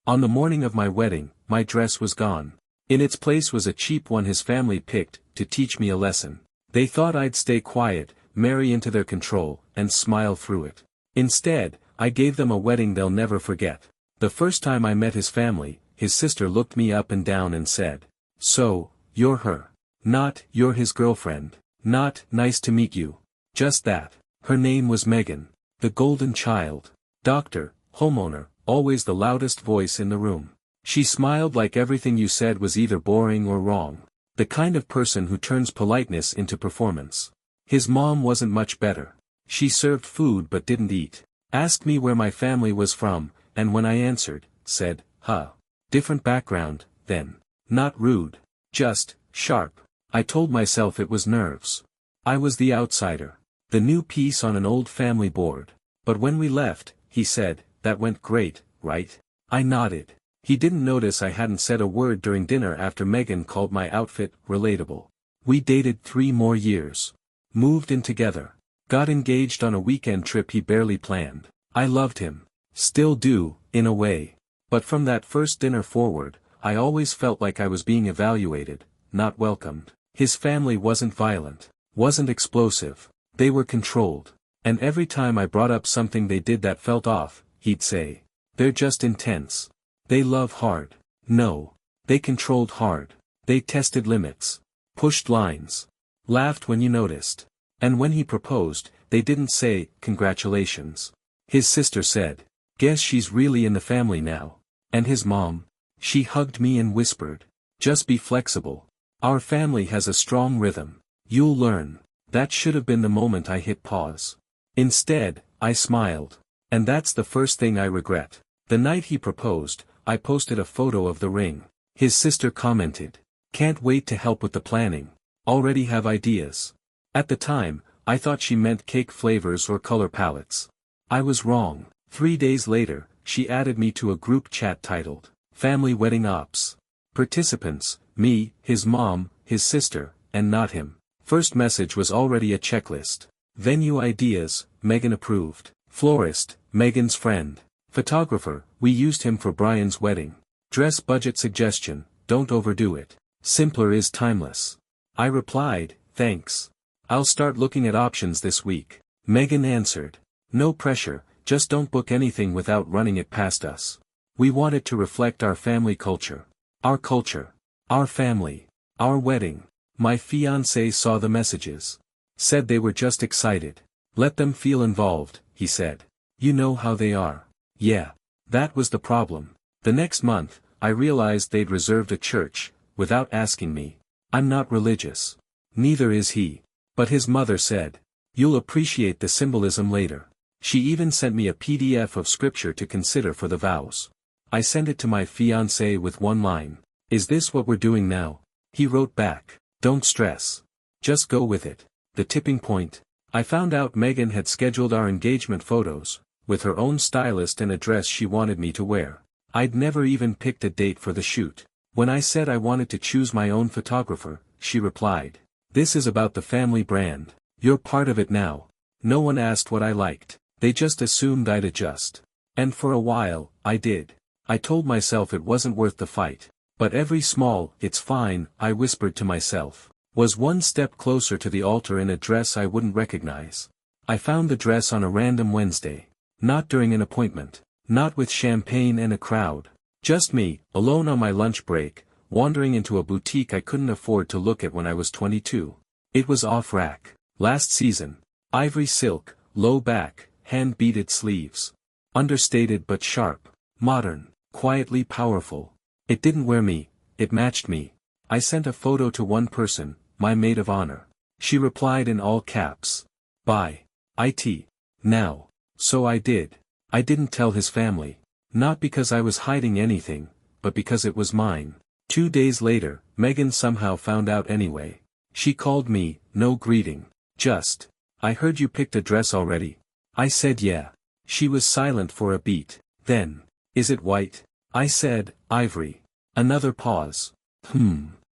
On the morning of my wedding, my dress was gone. In its place was a cheap one his family picked, to teach me a lesson. They thought I'd stay quiet, marry into their control, and smile through it. Instead, I gave them a wedding they'll never forget. The first time I met his family, his sister looked me up and down and said, "So, you're her. Not, you're his girlfriend. Not, nice to meet you." Just that. Her name was Megan. The golden child. Doctor, homeowner, always the loudest voice in the room. She smiled like everything you said was either boring or wrong. The kind of person who turns politeness into performance. His mom wasn't much better. She served food but didn't eat. Asked me where my family was from, and when I answered, said, "Huh. Different background, then." Not rude. Just, sharp. I told myself it was nerves. I was the outsider. The new piece on an old family board. But when we left, he said, "That went great, right?" I nodded. He didn't notice I hadn't said a word during dinner after Megan called my outfit relatable. We dated 3 more years. Moved in together. Got engaged on a weekend trip he barely planned. I loved him. Still do, in a way. But from that first dinner forward, I always felt like I was being evaluated, not welcomed. His family wasn't violent. Wasn't explosive. They were controlled. And every time I brought up something they did that felt off, he'd say, "They're just intense. They love hard." No. They controlled hard. They tested limits. Pushed lines. Laughed when you noticed. And when he proposed, they didn't say, "Congratulations." His sister said, "Guess she's really in the family now." And his mom? She hugged me and whispered, "Just be flexible. Our family has a strong rhythm. You'll learn." That should have been the moment I hit pause. Instead, I smiled. And that's the first thing I regret. The night he proposed, I posted a photo of the ring. His sister commented, "Can't wait to help with the planning. Already have ideas." At the time, I thought she meant cake flavors or color palettes. I was wrong. 3 days later, she added me to a group chat titled, "Family Wedding Ops." Participants, me, his mom, his sister, and not him. First message was already a checklist. Venue ideas, Megan approved. Florist, Megan's friend. Photographer, we used him for Brian's wedding. Dress budget suggestion, don't overdo it. Simpler is timeless. I replied, "Thanks. I'll start looking at options this week." Megan answered, "No pressure, just don't book anything without running it past us. We want it to reflect our family culture. Our culture. Our family. Our wedding." My fiancé saw the messages. Said they were just excited. "Let them feel involved," he said. "You know how they are." Yeah. That was the problem. The next month, I realized they'd reserved a church, without asking me. I'm not religious. Neither is he. But his mother said, "You'll appreciate the symbolism later." She even sent me a PDF of scripture to consider for the vows. I sent it to my fiancé with one line. "Is this what we're doing now?" He wrote back, "Don't stress. Just go with it." The tipping point. I found out Megan had scheduled our engagement photos, with her own stylist and a dress she wanted me to wear. I'd never even picked a date for the shoot. When I said I wanted to choose my own photographer, she replied, "This is about the family brand. You're part of it now." No one asked what I liked. They just assumed I'd adjust. And for a while, I did. I told myself it wasn't worth the fight. But every small, "It's fine," I whispered to myself, was one step closer to the altar in a dress I wouldn't recognize. I found the dress on a random Wednesday. Not during an appointment. Not with champagne and a crowd. Just me, alone on my lunch break, wandering into a boutique I couldn't afford to look at when I was 22. It was off-rack. Last season. Ivory silk, low back, hand-beaded sleeves. Understated but sharp. Modern. Quietly powerful. It didn't wear me, it matched me. I sent a photo to one person, my maid of honor. She replied in all caps. "Buy. It. Now." So I did. I didn't tell his family. Not because I was hiding anything, but because it was mine. 2 days later, Megan somehow found out anyway. She called me, no greeting. Just, "I heard you picked a dress already." I said yeah. She was silent for a beat. Then, "Is it white?" I said, "Ivory." Another pause.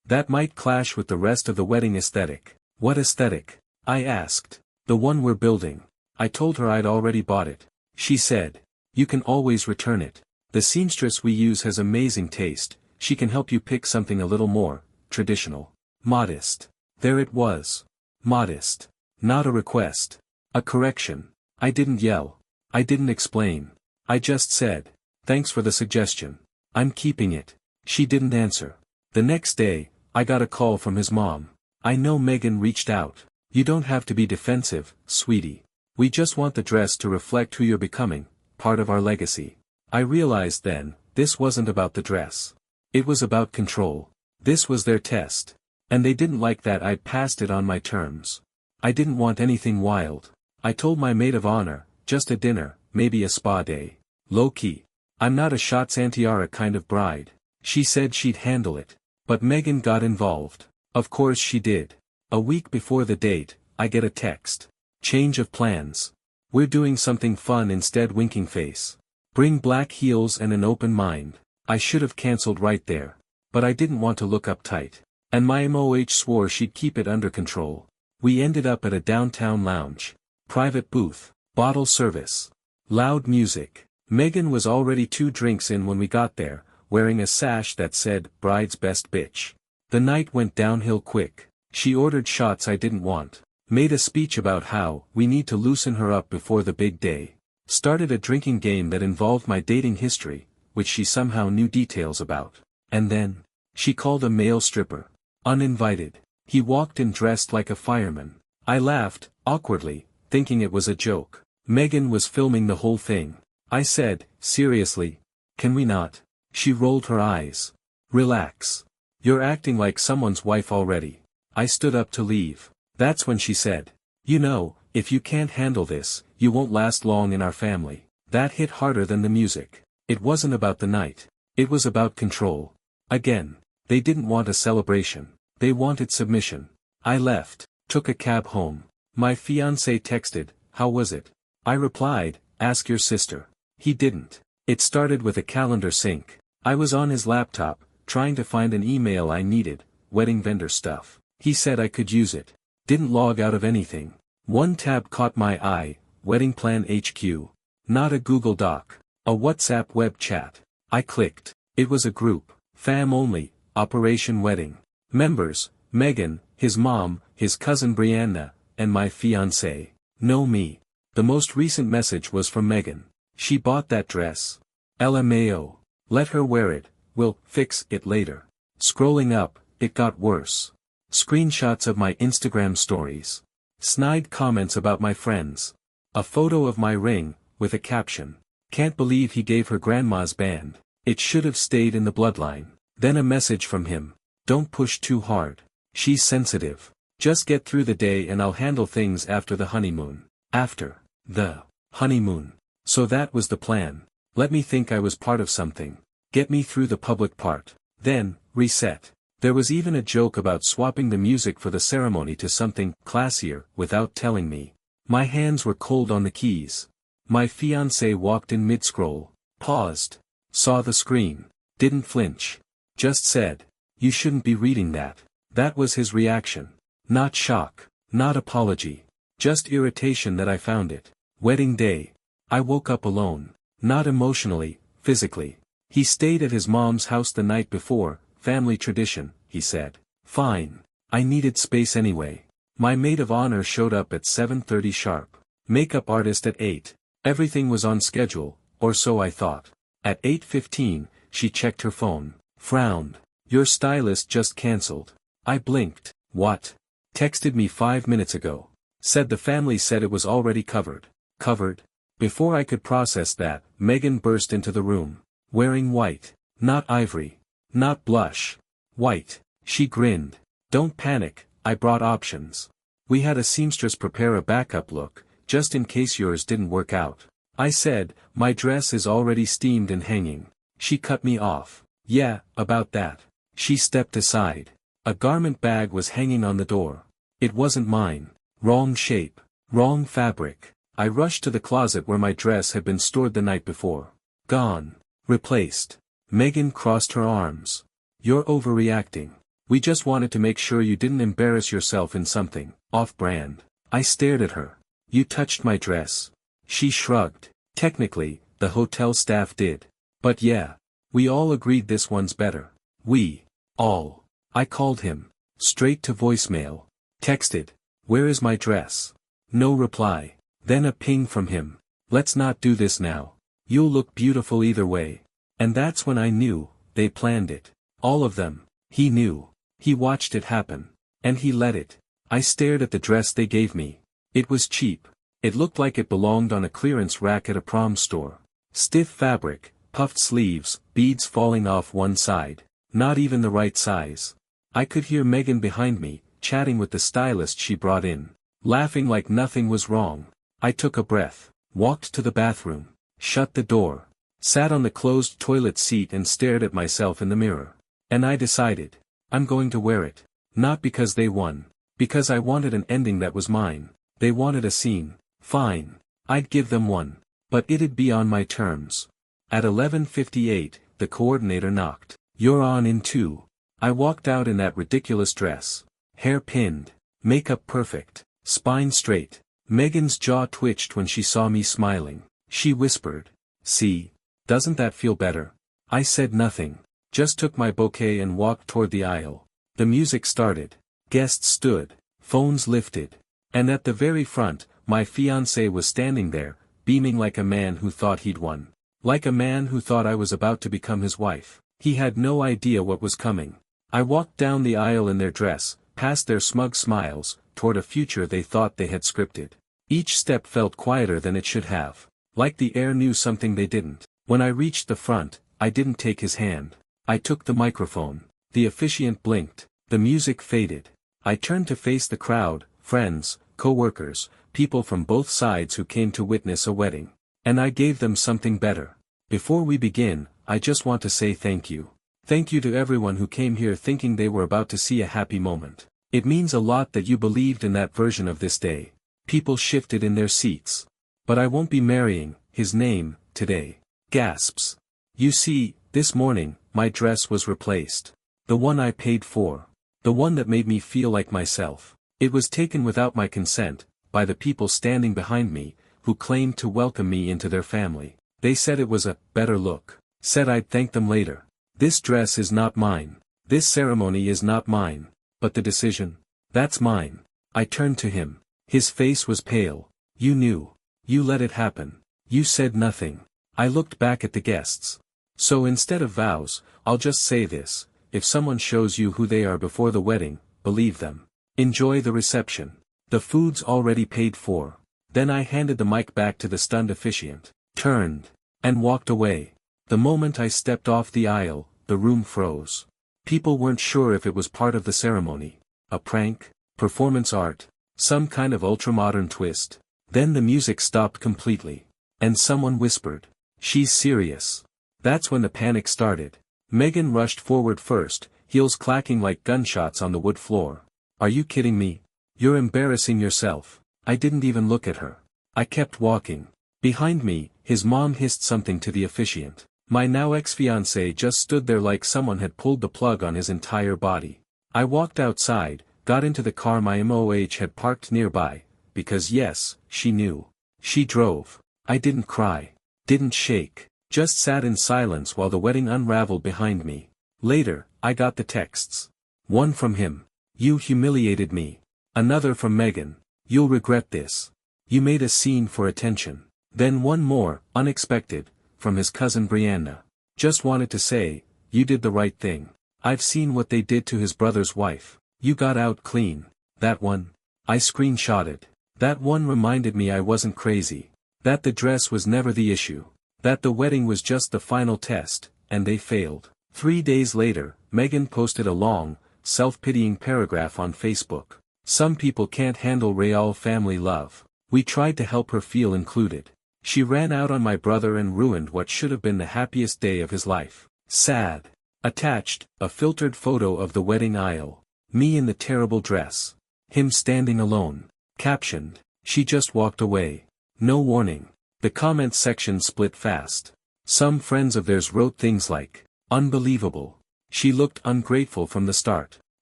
That might clash with the rest of the wedding aesthetic. "What aesthetic?" I asked. "The one we're building." I told her I'd already bought it. She said, "You can always return it." The seamstress we use has amazing taste, she can help you pick something a little more traditional. Modest. There it was. Modest. Not a request. A correction. I didn't yell. I didn't explain. I just said, thanks for the suggestion. I'm keeping it. She didn't answer. The next day, I got a call from his mom. I know Megan reached out. You don't have to be defensive, sweetie. We just want the dress to reflect who you're becoming, part of our legacy. I realized then, this wasn't about the dress. It was about control. This was their test. And they didn't like that I'd passed it on my terms. I didn't want anything wild. I told my maid of honor, just a dinner, maybe a spa day. Low-key. I'm not a shots antiara kind of bride. She said she'd handle it. But Megan got involved. Of course she did. A week before the date, I get a text. Change of plans. We're doing something fun instead, winking face. Bring black heels and an open mind. I should have cancelled right there. But I didn't want to look uptight. And my MOH swore she'd keep it under control. We ended up at a downtown lounge. Private booth. Bottle service. Loud music. Megan was already 2 drinks in when we got there, wearing a sash that said, Bride's Best Bitch. The night went downhill quick. She ordered shots I didn't want. Made a speech about how we need to loosen her up before the big day. Started a drinking game that involved my dating history, which she somehow knew details about. And then, she called a male stripper. Uninvited. He walked in dressed like a fireman. I laughed, awkwardly, thinking it was a joke. Megan was filming the whole thing. I said, seriously? Can we not? She rolled her eyes. Relax. You're acting like someone's wife already. I stood up to leave. That's when she said, you know, if you can't handle this, you won't last long in our family. That hit harder than the music. It wasn't about the night. It was about control. Again, they didn't want a celebration. They wanted submission. I left, took a cab home. My fiancé texted, how was it? I replied, ask your sister. He didn't. It started with a calendar sync. I was on his laptop, trying to find an email I needed, wedding vendor stuff. He said I could use it. Didn't log out of anything. One tab caught my eye, Wedding Plan HQ. Not a Google Doc. A WhatsApp web chat. I clicked. It was a group. Fam only, Operation Wedding. Members, Megan, his mom, his cousin Brianna, and my fiancé. No me. The most recent message was from Megan. She bought that dress. LMAO. Let her wear it, we'll fix it later. Scrolling up, it got worse. Screenshots of my Instagram stories. Snide comments about my friends. A photo of my ring, with a caption. Can't believe he gave her grandma's band. It should have stayed in the bloodline. Then a message from him. Don't push too hard. She's sensitive. Just get through the day and I'll handle things after the honeymoon. After the honeymoon. So that was the plan. Let me think I was part of something. Get me through the public part. Then, reset. There was even a joke about swapping the music for the ceremony to something classier without telling me. My hands were cold on the keys. My fiancé walked in mid-scroll. Paused. Saw the screen. Didn't flinch. Just said, you shouldn't be reading that. That was his reaction. Not shock. Not apology. Just irritation that I found it. Wedding day. I woke up alone. Not emotionally, physically. He stayed at his mom's house the night before, family tradition, he said. Fine. I needed space anyway. My maid of honor showed up at 7:30 sharp. Makeup artist at 8. Everything was on schedule, or so I thought. At 8:15, she checked her phone. Frowned. Your stylist just cancelled. I blinked. What? Texted me 5 minutes ago. Said the family said it was already covered. Covered? Before I could process that, Megan burst into the room. Wearing white. Not ivory. Not blush. White. She grinned. Don't panic, I brought options. We had a seamstress prepare a backup look, just in case yours didn't work out. I said, my dress is already steamed and hanging. She cut me off. Yeah, about that. She stepped aside. A garment bag was hanging on the door. It wasn't mine. Wrong shape. Wrong fabric. I rushed to the closet where my dress had been stored the night before. Gone. Replaced. Megan crossed her arms. You're overreacting. We just wanted to make sure you didn't embarrass yourself in something off-brand. I stared at her. You touched my dress. She shrugged. Technically, the hotel staff did. But yeah. We all agreed this one's better. We. All. I called him. Straight to voicemail. Texted. Where is my dress? No reply. Then a ping from him. Let's not do this now. You'll look beautiful either way. And that's when I knew, they planned it. All of them. He knew. He watched it happen. And he let it. I stared at the dress they gave me. It was cheap. It looked like it belonged on a clearance rack at a prom store. Stiff fabric, puffed sleeves, beads falling off one side. Not even the right size. I could hear Megan behind me, chatting with the stylist she brought in. Laughing like nothing was wrong. I took a breath. Walked to the bathroom. Shut the door. Sat on the closed toilet seat and stared at myself in the mirror. And I decided. I'm going to wear it. Not because they won. Because I wanted an ending that was mine. They wanted a scene. Fine. I'd give them one. But it'd be on my terms. At 11:58, the coordinator knocked. You're on in 2. I walked out in that ridiculous dress. Hair pinned. Makeup perfect. Spine straight. Megan's jaw twitched when she saw me smiling. She whispered. See? Doesn't that feel better? I said nothing. Just took my bouquet and walked toward the aisle. The music started. Guests stood. Phones lifted. And at the very front, my fiancé was standing there, beaming like a man who thought he'd won. Like a man who thought I was about to become his wife. He had no idea what was coming. I walked down the aisle in their dress, past their smug smiles, toward a future they thought they had scripted. Each step felt quieter than it should have. Like the air knew something they didn't. When I reached the front, I didn't take his hand. I took the microphone. The officiant blinked. The music faded. I turned to face the crowd, friends, co-workers, people from both sides who came to witness a wedding. And I gave them something better. Before we begin, I just want to say thank you. Thank you to everyone who came here thinking they were about to see a happy moment. It means a lot that you believed in that version of this day. People shifted in their seats. But I won't be marrying his name today. Gasps. You see, this morning, my dress was replaced. The one I paid for. The one that made me feel like myself. It was taken without my consent, by the people standing behind me, who claimed to welcome me into their family. They said it was a better look. Said I'd thank them later. This dress is not mine. This ceremony is not mine. But the decision? That's mine. I turned to him. His face was pale. You knew. You let it happen. You said nothing. I looked back at the guests. So instead of vows, I'll just say this. If someone shows you who they are before the wedding, believe them. Enjoy the reception. The food's already paid for. Then I handed the mic back to the stunned officiant, turned, and walked away. The moment I stepped off the aisle, the room froze. People weren't sure if it was part of the ceremony. A prank? Performance art? Some kind of ultramodern twist? Then the music stopped completely. And someone whispered, "She's serious." That's when the panic started. Megan rushed forward first, heels clacking like gunshots on the wood floor. Are you kidding me? You're embarrassing yourself. I didn't even look at her. I kept walking. Behind me, his mom hissed something to the officiant. My now ex-fiancé just stood there like someone had pulled the plug on his entire body. I walked outside, got into the car my MOH had parked nearby, because yes, she knew. She drove. I didn't cry. Didn't shake. Just sat in silence while the wedding unraveled behind me. Later, I got the texts. One from him. You humiliated me. Another from Megan. You'll regret this. You made a scene for attention. Then one more, unexpected, from his cousin Brianna. Just wanted to say, you did the right thing. I've seen what they did to his brother's wife. You got out clean. That one. I screenshotted. That one reminded me I wasn't crazy. That the dress was never the issue. That the wedding was just the final test, and they failed. 3 days later, Megan posted a long, self-pitying paragraph on Facebook. Some people can't handle real family love. We tried to help her feel included. She ran out on my brother and ruined what should have been the happiest day of his life. Sad. Attached, a filtered photo of the wedding aisle. Me in the terrible dress. Him standing alone. Captioned, she just walked away. No warning. The comments section split fast. Some friends of theirs wrote things like, unbelievable. She looked ungrateful from the start.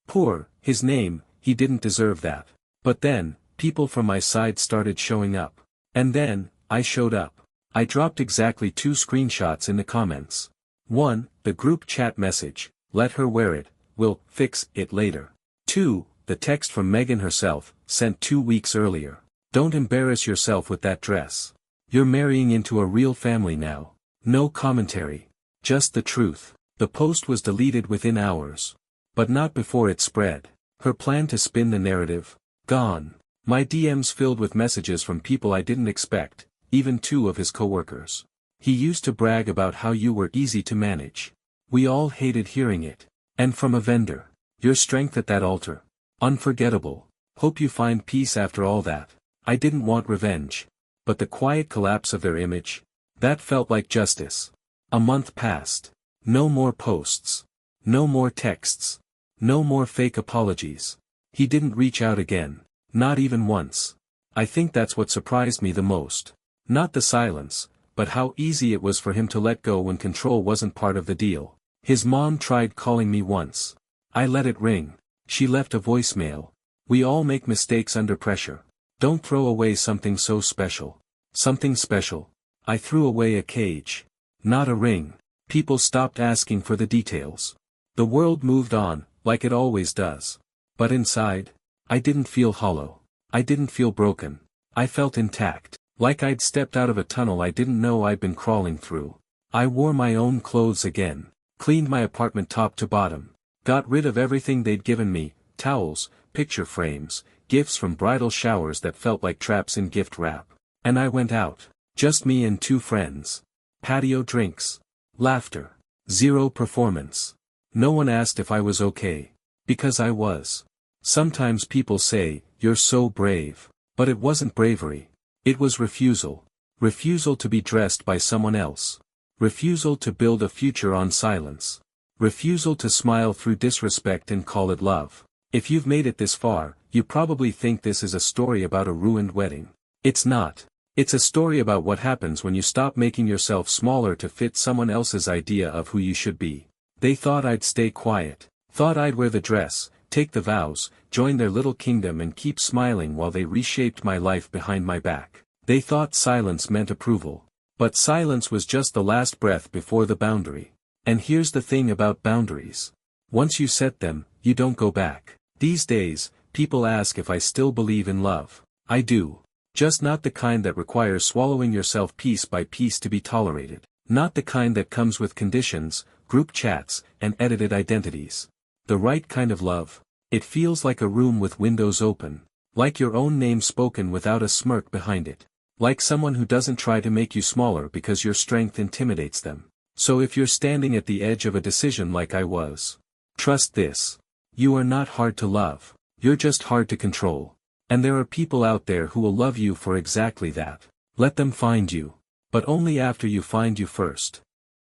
Poor, his name, he didn't deserve that. But then, people from my side started showing up. And then, I showed up. I dropped exactly 2 screenshots in the comments. 1, the group chat message, "Let her wear it, we'll fix it later." 2, the text from Megan herself, sent 2 weeks earlier. "Don't embarrass yourself with that dress. You're marrying into a real family now." No commentary. Just the truth. The post was deleted within hours. But not before it spread. Her plan to spin the narrative? Gone. My DMs filled with messages from people I didn't expect, even 2 of his coworkers. "He used to brag about how you were easy to manage. We all hated hearing it." And from a vendor. "Your strength at that altar. Unforgettable. Hope you find peace after all that." I didn't want revenge. But the quiet collapse of their image? That felt like justice. A month passed. No more posts. No more texts. No more fake apologies. He didn't reach out again. Not even once. I think that's what surprised me the most. Not the silence, but how easy it was for him to let go when control wasn't part of the deal. His mom tried calling me once. I let it ring. She left a voicemail. "We all make mistakes under pressure. Don't throw away something so special." Something special. I threw away a cage. Not a ring. People stopped asking for the details. The world moved on, like it always does. But inside, I didn't feel hollow. I didn't feel broken. I felt intact. Like I'd stepped out of a tunnel I didn't know I'd been crawling through. I wore my own clothes again. Cleaned my apartment top to bottom. Got rid of everything they'd given me, towels, picture frames, gifts from bridal showers that felt like traps in gift wrap. And I went out. Just me and 2 friends. Patio drinks. Laughter. Zero performance. No one asked if I was okay. Because I was. Sometimes people say, "You're so brave." But it wasn't bravery. It was refusal. Refusal to be dressed by someone else. Refusal to build a future on silence. Refusal to smile through disrespect and call it love. If you've made it this far, you probably think this is a story about a ruined wedding. It's not. It's a story about what happens when you stop making yourself smaller to fit someone else's idea of who you should be. They thought I'd stay quiet. Thought I'd wear the dress, take the vows, join their little kingdom and keep smiling while they reshaped my life behind my back. They thought silence meant approval. But silence was just the last breath before the boundary. And here's the thing about boundaries. Once you set them, you don't go back. These days, people ask if I still believe in love. I do. Just not the kind that requires swallowing yourself piece by piece to be tolerated. Not the kind that comes with conditions, group chats, and edited identities. The right kind of love. It feels like a room with windows open. Like your own name spoken without a smirk behind it. Like someone who doesn't try to make you smaller because your strength intimidates them. So if you're standing at the edge of a decision like I was, trust this. You are not hard to love. You're just hard to control. And there are people out there who will love you for exactly that. Let them find you. But only after you find you first.